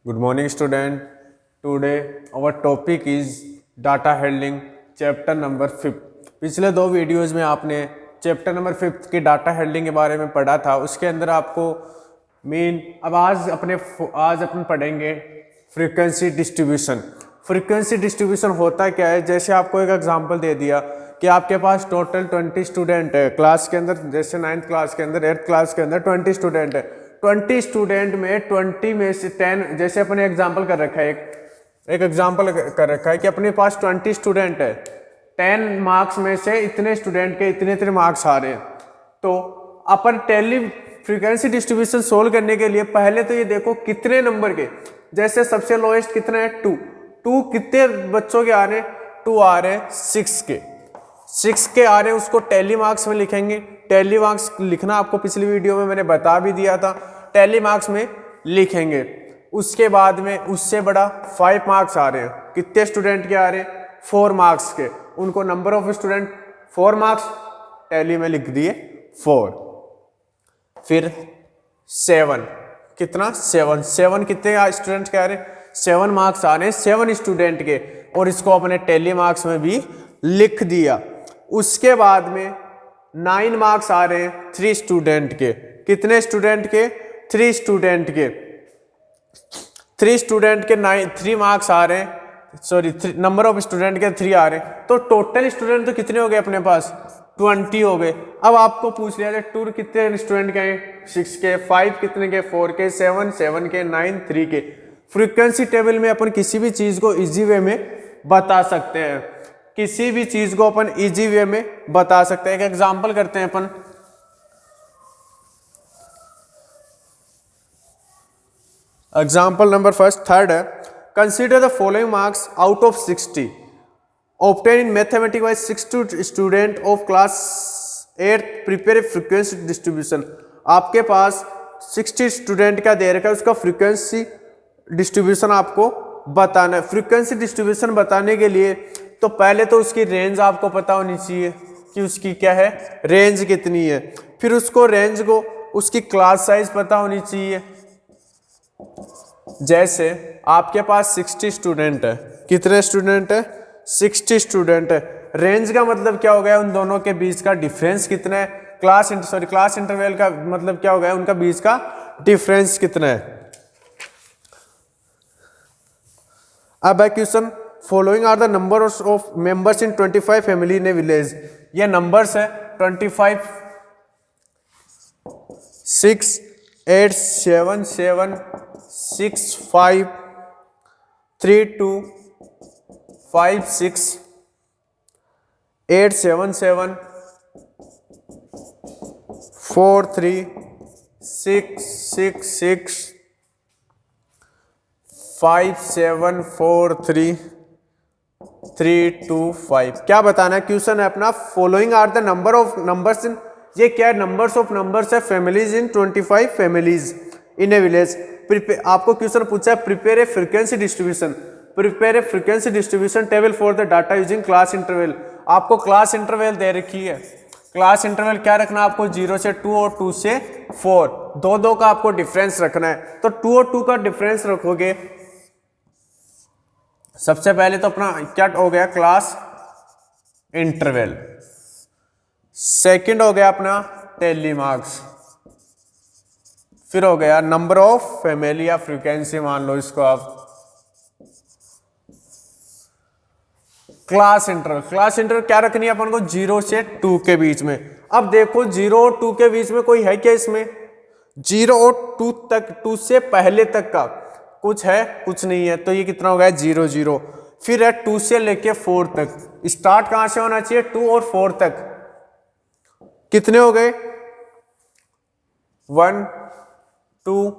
Good morning, student. Today our topic is data handling, chapter number 5. पिछले दो videos में आपने चैप्टर नंबर 5 की डाटा हैंडलिंग के बारे में पढ़ा था। उसके अंदर आपको मेन अब आज अपन पढ़ेंगे फ्रीक्वेंसी डिस्ट्रीब्यूशन। फ्रीक्वेंसी डिस्ट्रीब्यूशन होता क्या है, जैसे आपको एक एग्जांपल दे दिया कि आपके पास टोटल 20 स्टूडेंट है क्लास के अंदर, जैसे 9th क्लास के अंदर 8th क्लास के अंदर 20 स्टूडेंट है। 20 स्टूडेंट में 20 में से 10, जैसे अपने एग्जांपल कर रखा है, एक एग्जांपल कर रखा है कि अपने पास 20 स्टूडेंट है, 10 मार्क्स में से इतने स्टूडेंट के इतने इतने मार्क्स आ रहे हैं। तो अपन टेली फ्रीक्वेंसी डिस्ट्रीब्यूशन सोल्व करने के लिए पहले तो ये देखो कितने नंबर के, जैसे सबसे लोएस्ट कितना है 2 कितने बच्चों के आ रहे हैं, 2 आ रहे हैं 6 के आ रहे हैं, उसको टेली मार्क्स में लिखेंगे। टेली मार्क्स लिखना आपको पिछली वीडियो में मैंने बता भी दिया था, टेली मार्क्स में लिखेंगे। उसके बाद में उससे बड़ा 5 मार्क्स आ रहे हैं, कितने स्टूडेंट के आ रहे हैं 4 मार्क्स के, उनको number of student 4 marks tally में लिख दिए 4। फिर 7 कितना 7 कितने स्टूडेंट के आ रहे हैं, 7 मार्क्स आ रहे हैं 7 स्टूडेंट के, और इसको अपने टेली मार्क्स में भी लिख दिया। उसके बाद में 9 मार्क्स आ रहे हैं 3 स्टूडेंट के, कितने स्टूडेंट के 3 स्टूडेंट के, 3 स्टूडेंट के 3 मार्क्स आ रहे हैं, सॉरी नंबर ऑफ स्टूडेंट के 3 आ रहे हैं। तो टोटल स्टूडेंट तो कितने हो गए अपने पास 20 हो गए। अब आपको पूछ लिया जाए 2 कितने स्टूडेंट के हैं 6 के, 5 कितने के 4 के, 7 के, 9 3 के। फ्रीक्वेंसी टेबल में अपन किसी भी चीज को इजी वे में बता सकते हैं, किसी भी चीज को अपन इजी वे में बता सकते हैं। एक एग्जांपल करते हैं अपन, एग्जांपल नंबर फर्स्ट थर्ड है, consider the following marks out of 60 obtained in mathematics by 60 student of class 8 prepare frequency distribution। आपके पास 60 स्टूडेंट का दे रखा है, उसका फ्रीक्वेंसी डिस्ट्रीब्यूशन आपको बताना है। फ्रीक्वेंसी डिस्ट्रीब्यूशन बताने के लिए तो पहले तो उसकी रेंज आपको पता होनी चाहिए कि उसकी क्या है, रेंज कितनी है। फिर उसको रेंज को उसकी क्लास साइज पता होनी चाहिए। जैसे आपके पास 60 स्टूडेंट है, कितने स्टूडेंट है 60 स्टूडेंट है। रेंज का मतलब क्या हो गया, उन दोनों के बीच का डिफरेंस कितना है, क्लास इंटरवल का मतलब क्या हो गया, उनका बीच का डिफरेंस कितना है। अब है question, following are the number of members in 25 family in a village. ये नंबर्स है 25, 6 8 7 7 6 5 3 2 5 6 8 7 7 4 3 6 6 6 5 7 4 3 3 2 5। क्या बताना है, क्वेश्चन है अपना following are the number of numbers in, ये क्या है नंबर्स ऑफ नंबर्स है families in 25 families in a village. आपको क्वेश्चन पूछा है prepare a frequency distribution, prepare a frequency distribution table for the data using class interval. आपको class interval दे रखी है, क्लास इंटरवल क्या रखना है आपको 0 से 2 और 2 से 4, दो का आपको डिफरेंस रखना है। तो 2 और 2 का डिफरेंस रखोगे, सबसे पहले तो अपना क्या हो गया क्लास इंटरवल, सेकंड हो गया अपना टेली मार्क्स, फिर हो गया नंबर ऑफ फैमिली या फ्रीक्वेंसी मान लो इसको आप, क्लास इंटरवल। क्लास इंटरवल क्या रखनी है अपन को 0 से 2 के बीच में। अब देखो 0 और 2 के बीच में कोई है क्या, इसमें 0 और 2 तक, 2 से पहले तक का कुछ है, कुछ नहीं है। तो ये कितना हो गया 0 0। फिर है 2 से लेके 4 तक, स्टार्ट कहां से होना चाहिए 2 और 4 तक, कितने हो गए 1 2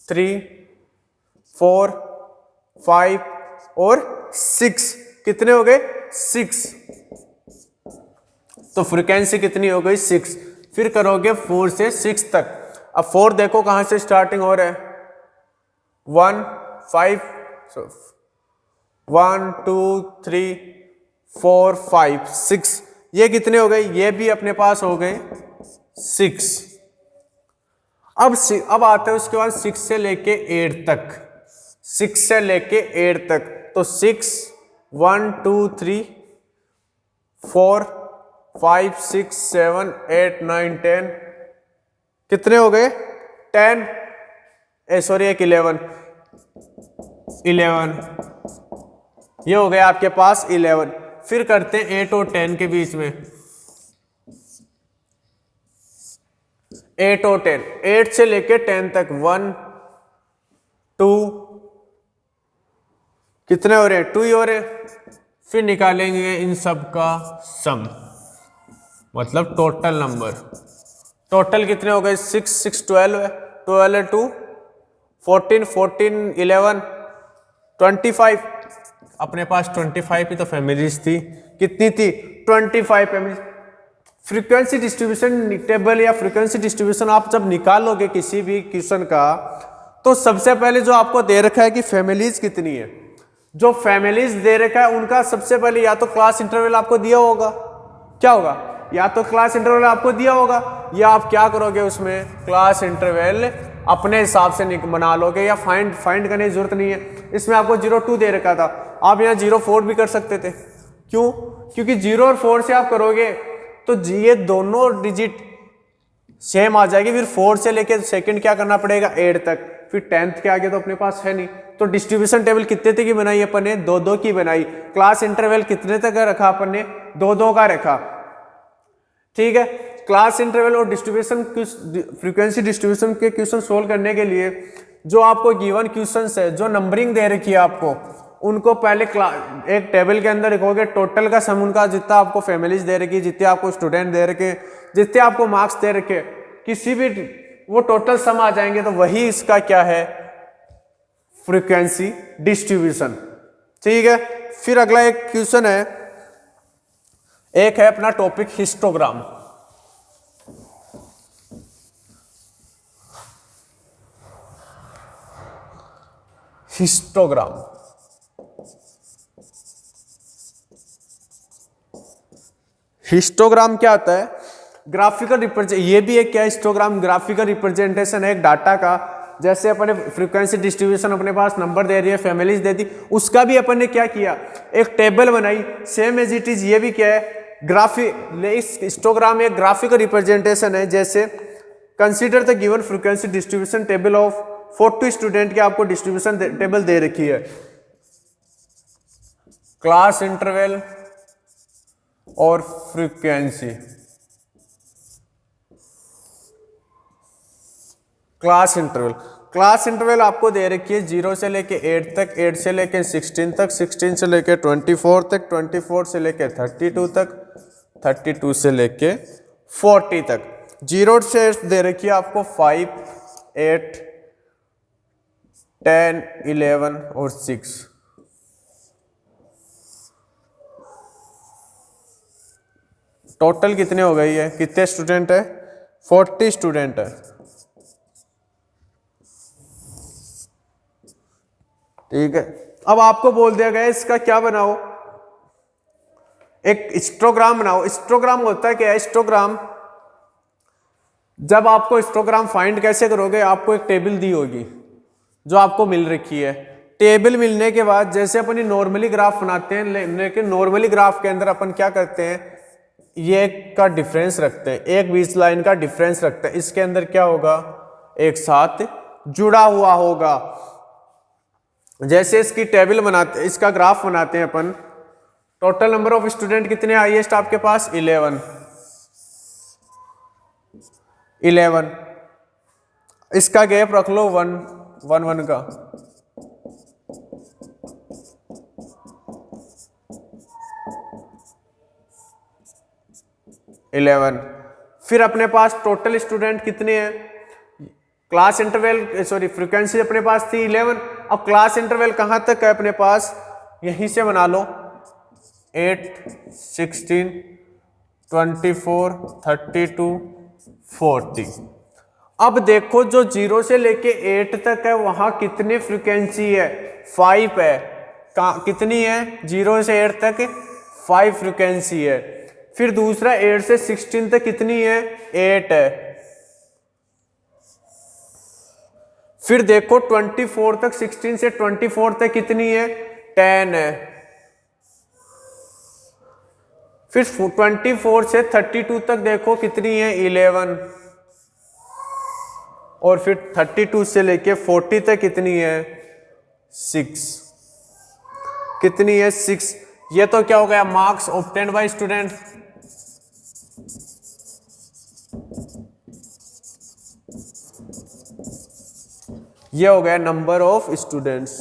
3 4 5 और 6, कितने हो गए 6। तो फ्रीक्वेंसी कितनी हो गई 6। फिर करोगे 4 से 6 तक। अब 4 देखो कहां से स्टार्टिंग हो रहा है 1 5 1 2 3 4 5 6, ये कितने हो गए, ये भी अपने पास हो गए 6। अब आते हैं उसके बाद 6 से लेके 8 तक, 6 से लेके 8 तक, तो 6 1 2 3 4 5 6 7 8 9 10, कितने हो गए 10, सॉरी एक 11, ये हो गया आपके पास 11। फिर करते हैं 8 और 10 के बीच में, 8 और 10, 8 से लेके 10 तक 1 2, कितने हो रहे हैं 2 ही हो रहे। फिर निकालेंगे इन सब का सम, मतलब टोटल नंबर, टोटल कितने हो गए 6 6 12 है, 12 है 2 14 14 11 25, अपने पास 25 ही तो फैमिलीज थी, कितनी थी 25 फैमिलीज। फ्रीक्वेंसी डिस्ट्रीब्यूशन टेबल या फ्रीक्वेंसी डिस्ट्रीब्यूशन आप जब निकालोगे किसी भी क्वेश्चन का, तो सबसे पहले जो आपको दे रखा है कि फैमिलीज कितनी है, जो फैमिलीज दे रखा है उनका सबसे पहले या तो क्लास इंटरवल आपको दिया होगा, क्या होगा, या तो क्लास इंटरवल आपको दिया होगा, या आप क्या करोगे उसमें क्लास इंटरवल अपने हिसाब से बना लोगे, या फाइंड करने की जरूरत नहीं है। इसमें आपको 0 2 दे रखा था, आप यहाँ 0 4 भी कर सकते थे, क्यों, क्योंकि 0 और 4 से आप करोगे तो ये दोनों डिजिट सेम आ जाएगी। फिर 4 से लेके सेकंड क्या करना पड़ेगा 8 तक, फिर 10th के आगे तो अपने पास है नहीं। तो डिस्ट्रीब्यूशन टेबल कितने तक की बनाई अपन ने 2 2 की बनाई। क्लास इंटरवल कितने तक का रखा अपन ने 2 2 का रखा, ठीक है। क्लास इंटरवल और डिस्ट्रीब्यूशन फ्रीक्वेंसी डिस्ट्रीब्यूशन के क्वेश्चन सोल्व करने के लिए जो आपको गिवन क्वेश्चंस है, जो नंबरिंग दे रखी है आपको, उनको पहले एक टेबल के अंदर लिखोगे, टोटल का सम उनका जितना आपको फैमिलीज दे रखी, जितने आपको स्टूडेंट दे रखे, जितने आपको मार्क्स दे रखे, किसी भी वो टोटल सम आ जाएंगे, तो वही इसका क्या है फ्रीक्वेंसी डिस्ट्रीब्यूशन, ठीक है। फिर अगला एक क्वेश्चन है, एक है अपना टॉपिक हिस्टोग्राम। हिस्टोग्राम हिस्टोग्राम क्या होता है, ग्राफिकल रिप्रेजेंट, ये भी एक क्या हिस्टोग्राम ग्राफिकल रिप्रेजेंटेशन है एक डाटा का। जैसे अपने फ्रीक्वेंसी डिस्ट्रीब्यूशन अपने पास नंबर दे रही है, फैमिलीज दे दी, उसका भी अपन ने क्या किया एक टेबल बनाई, सेम एज इट इज ये भी क्या है इस हिस्टोग्राम एक ग्राफिकल रिप्रेजेंटेशन है। जैसे consider the given frequency distribution table of 40 student की आपको डिस्ट्रीब्यूशन टेबल दे रखी है, क्लास इंटरवल और फ्रीक्वेंसी। क्लास इंटरवल आपको दे रखी है 0 से लेके 8 तक, 8 से लेके 16 तक, 16 से लेके 24 तक, 24 से लेके 32 तक, 32 से लेके 40 तक। 0 से दे रखी है आपको 5 8 10 11 और 6। टोटल कितने हो गई है, कितने स्टूडेंट है 40 स्टूडेंट है, ठीक है। अब आपको बोल दिया गया इसका क्या बनाओ, एक हिस्टोग्राम बनाओ। हिस्टोग्राम होता है क्या है, हिस्टोग्राम जब आपको हिस्टोग्राम फाइंड कैसे करोगे, आपको एक टेबल दी होगी जो आपको मिल रखी है। टेबल मिलने के बाद जैसे अपन नॉर्मली ग्राफ बनाते हैं, लेकिन नॉर्मली ग्राफ के अंदर अपन क्या करते हैं, ये का डिफरेंस रखते हैं, एक बीच लाइन का डिफरेंस रखते हैं, इसके अंदर क्या होगा एक साथ जुड़ा हुआ होगा। जैसे इसकी टेबल बनाते, इसका ग्राफ बनाते हैं अपन, टोटल नंबर ऑफ स्टूडेंट कितने हाईएस्ट आपके पास 11, इसका गैप रख लो 1 1 1 का, फिर अपने पास टोटल स्टूडेंट कितने हैं, क्लास इंटरवल सॉरी फ्रीक्वेंसी अपने पास थी 11। अब क्लास इंटरवल कहां तक है अपने पास, यहीं से बना लो 8 16 24 32 40। अब देखो जो 0 से लेके 8 तक है वहां कितने फ्रीक्वेंसी है 5 है, कितनी है 0 से 8 तक 5 फ्रीक्वेंसी है। फिर दूसरा 8 से 16 तक कितनी है 8 है। फिर देखो 24 तक, 16 से 24 तक कितनी है, 10 है। फिर 24 से 32 तक देखो कितनी है, 11। और फिर 32 से लेके 40 तक कितनी है, 6। कितनी है, 6। ये तो क्या हो गया, मार्क्स ऑब्टेन्ड बाय स्टूडेंट। ये हो गया नंबर ऑफ स्टूडेंट्स।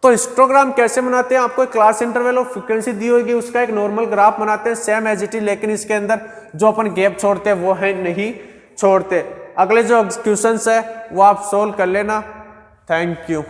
तो हिस्टोग्राम कैसे बनाते हैं, आपको क्लास इंटरवल और फ्रीक्वेंसी दी होगी, उसका एक नॉर्मल ग्राफ बनाते हैं सेम एज इट इज, लेकिन इसके अंदर जो अपन गैप छोड़ते हैं वो है नहीं छोड़ते। अगले जो क्वेश्चंस है वो आप सोल्व कर लेना। Thank you.